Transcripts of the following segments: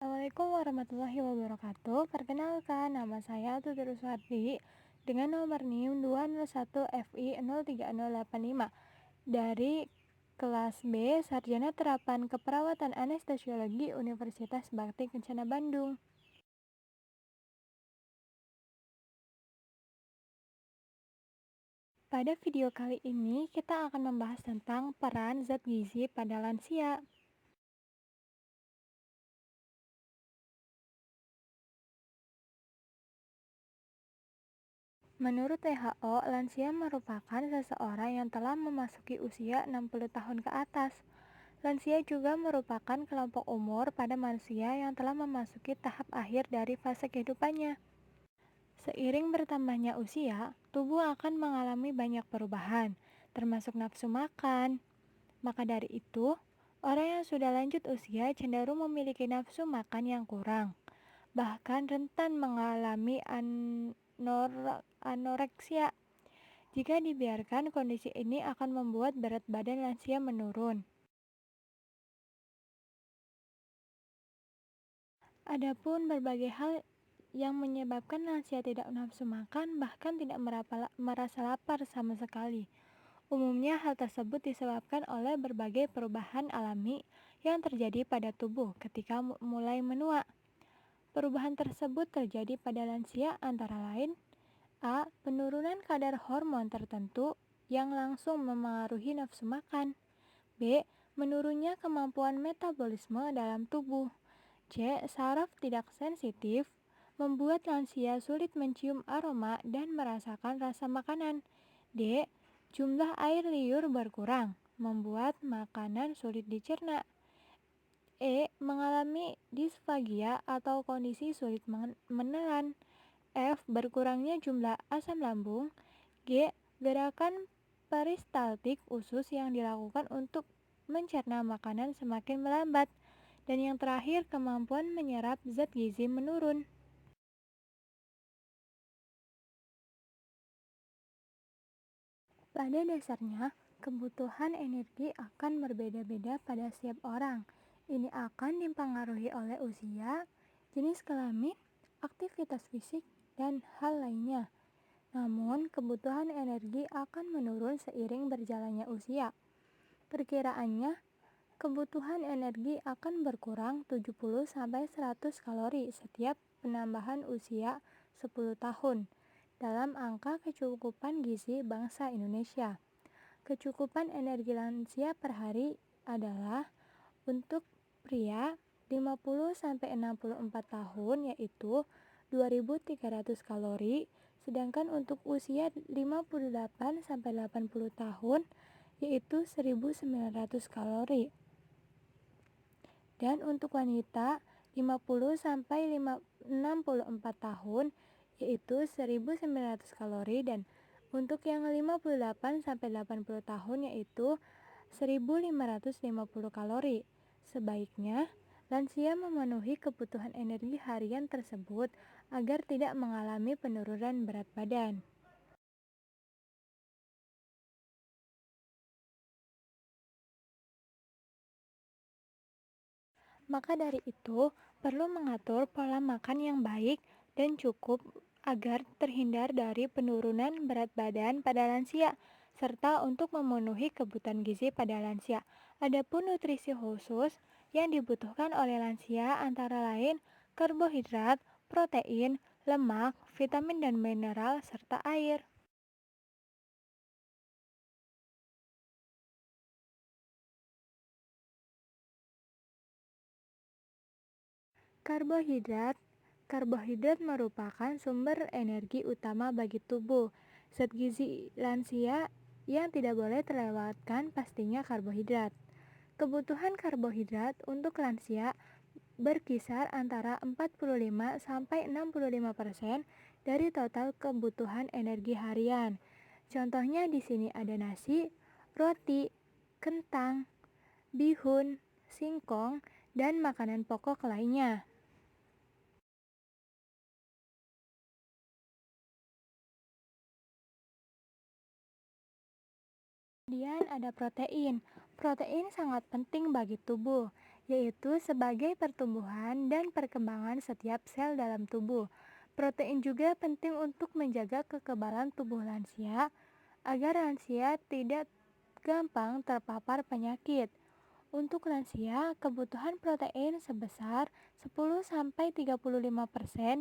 Assalamualaikum warahmatullahi wabarakatuh. Perkenalkan, nama saya Tutur Ruswardi dengan nomor NIM 201 FI 03085 dari kelas B Sarjana Terapan Keperawatan Anestesiologi Universitas Bakti Kencana Bandung. Pada video kali ini kita akan membahas tentang peran zat gizi pada lansia. Menurut WHO, lansia merupakan seseorang yang telah memasuki usia 60 tahun ke atas. Lansia juga merupakan kelompok umur pada manusia yang telah memasuki tahap akhir dari fase kehidupannya. Seiring bertambahnya usia, tubuh akan mengalami banyak perubahan, termasuk nafsu makan. Maka dari itu, orang yang sudah lanjut usia cenderung memiliki nafsu makan yang kurang, bahkan rentan mengalami anoreksia. Jika dibiarkan, kondisi ini akan membuat berat badan lansia menurun. Adapun berbagai hal yang menyebabkan lansia tidak nafsu makan bahkan tidak merasa lapar sama sekali. Umumnya hal tersebut disebabkan oleh berbagai perubahan alami yang terjadi pada tubuh ketika mulai menua. Perubahan tersebut terjadi pada lansia antara lain: A. Penurunan kadar hormon tertentu yang langsung memengaruhi nafsu makan. B. Menurunnya kemampuan metabolisme dalam tubuh. C. Saraf tidak sensitif membuat lansia sulit mencium aroma dan merasakan rasa makanan. D. Jumlah air liur berkurang membuat makanan sulit dicerna. E. Mengalami disfagia atau kondisi sulit menelan. F. Berkurangnya jumlah asam lambung. G. Gerakan peristaltik usus yang dilakukan untuk mencerna makanan semakin melambat. Dan yang terakhir, kemampuan menyerap zat gizi menurun. Pada dasarnya, kebutuhan energi akan berbeda-beda pada setiap orang. Ini akan dipengaruhi oleh usia, jenis kelamin, aktivitas fisik, dan hal lainnya. Namun, kebutuhan energi akan menurun seiring berjalannya usia. Perkiraannya, kebutuhan energi akan berkurang 70-100 kalori setiap penambahan usia 10 tahun dalam angka kecukupan gizi bangsa Indonesia. Kecukupan energi lansia per hari adalah untuk pria 50-64 tahun yaitu 2.300 kalori, sedangkan untuk usia 58-80 tahun yaitu 1.900 kalori. Dan untuk wanita 50-64 tahun yaitu 1.900 kalori, dan untuk yang 58-80 tahun yaitu 1.550 kalori. Sebaiknya lansia memenuhi kebutuhan energi harian tersebut agar tidak mengalami penurunan berat badan. Maka dari itu, perlu mengatur pola makan yang baik dan cukup agar terhindar dari penurunan berat badan pada lansia, serta untuk memenuhi kebutuhan gizi pada lansia. Adapun nutrisi khusus yang dibutuhkan oleh lansia antara lain karbohidrat, protein, lemak, vitamin dan mineral, serta air. Karbohidrat Karbohidrat merupakan sumber energi utama bagi tubuh. Zat gizi lansia yang tidak boleh terlewatkan pastinya karbohidrat. Kebutuhan karbohidrat untuk lansia berkisar antara 45-65% dari total kebutuhan energi harian. Contohnya di sini ada nasi, roti, kentang, bihun, singkong, dan makanan pokok lainnya. Kemudian ada protein. Protein sangat penting bagi tubuh. yaitu sebagai pertumbuhan dan perkembangan setiap sel dalam tubuh. Protein juga penting untuk menjaga kekebalan tubuh lansia agar lansia tidak gampang terpapar penyakit. Untuk lansia, kebutuhan protein sebesar 10-35%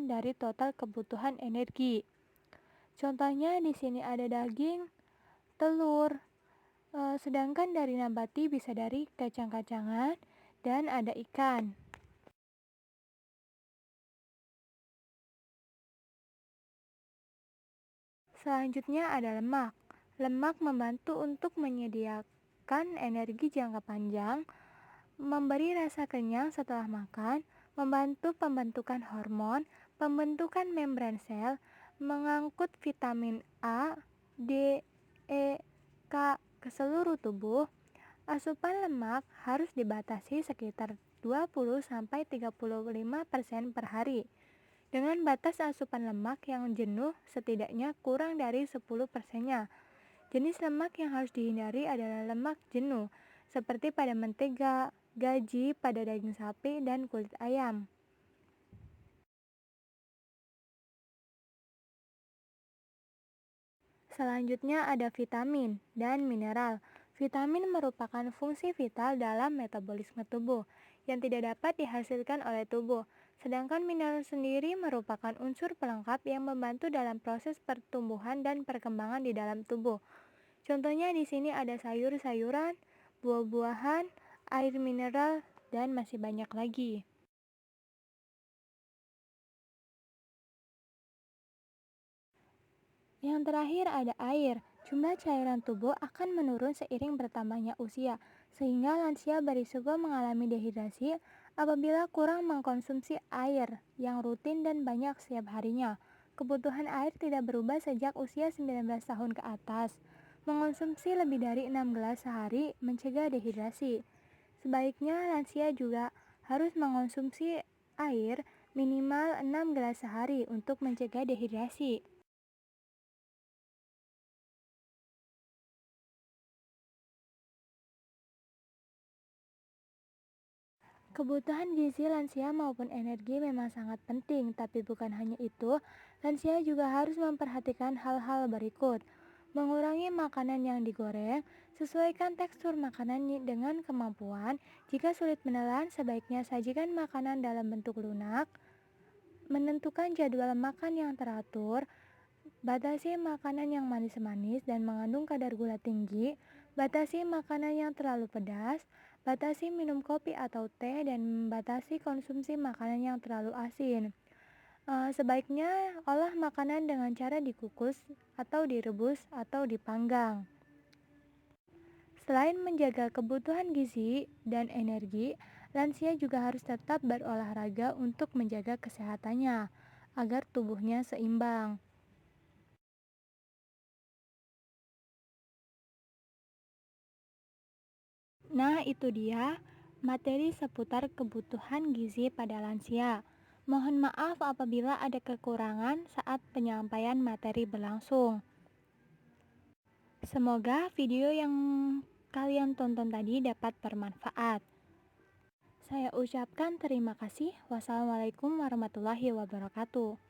dari total kebutuhan energi. Contohnya di sini ada daging, telur, sedangkan dari nabati bisa dari kacang-kacangan dan ada ikan. Selanjutnya ada lemak. Lemak membantu untuk menyediakan energi jangka panjang, memberi rasa kenyang setelah makan, membantu pembentukan hormon, pembentukan membran sel, mengangkut vitamin A, D, E, K ke seluruh tubuh. Asupan lemak harus dibatasi sekitar 20-35% per hari, dengan batas asupan lemak yang jenuh setidaknya kurang dari 10%-nya. Jenis lemak yang harus dihindari adalah lemak jenuh, seperti pada mentega, gaji, pada daging sapi, dan kulit ayam. Selanjutnya ada vitamin dan mineral. Vitamin merupakan fungsi vital dalam metabolisme tubuh yang tidak dapat dihasilkan oleh tubuh. Sedangkan mineral sendiri merupakan unsur pelengkap yang membantu dalam proses pertumbuhan dan perkembangan di dalam tubuh. Contohnya di sini ada sayur-sayuran, buah-buahan, air mineral, dan masih banyak lagi. Yang terakhir ada air. Jumlah cairan tubuh akan menurun seiring bertambahnya usia, sehingga lansia berisiko mengalami dehidrasi apabila kurang mengkonsumsi air yang rutin dan banyak setiap harinya. Kebutuhan air tidak berubah sejak usia 19 tahun ke atas. Mengonsumsi lebih dari 6 gelas sehari mencegah dehidrasi. Sebaiknya lansia juga harus mengonsumsi air minimal 6 gelas sehari untuk mencegah dehidrasi. Kebutuhan gizi lansia maupun energi memang sangat penting, tapi bukan hanya itu, lansia juga harus memperhatikan hal-hal berikut. Mengurangi makanan yang digoreng, sesuaikan tekstur makanan dengan kemampuan. Jika sulit menelan, sebaiknya sajikan makanan dalam bentuk lunak. Menentukan jadwal makan yang teratur, batasi makanan yang manis-manis dan mengandung kadar gula tinggi, batasi makanan yang terlalu pedas, batasi minum kopi atau teh, dan batasi konsumsi makanan yang terlalu asin. Sebaiknya olah makanan dengan cara dikukus atau direbus atau dipanggang. Selain menjaga kebutuhan gizi dan energi, lansia juga harus tetap berolahraga untuk menjaga kesehatannya agar tubuhnya seimbang. Nah, itu dia materi seputar kebutuhan gizi pada lansia. Mohon maaf apabila ada kekurangan saat penyampaian materi berlangsung. Semoga video yang kalian tonton tadi dapat bermanfaat. Saya ucapkan terima kasih. Wassalamualaikum warahmatullahi wabarakatuh.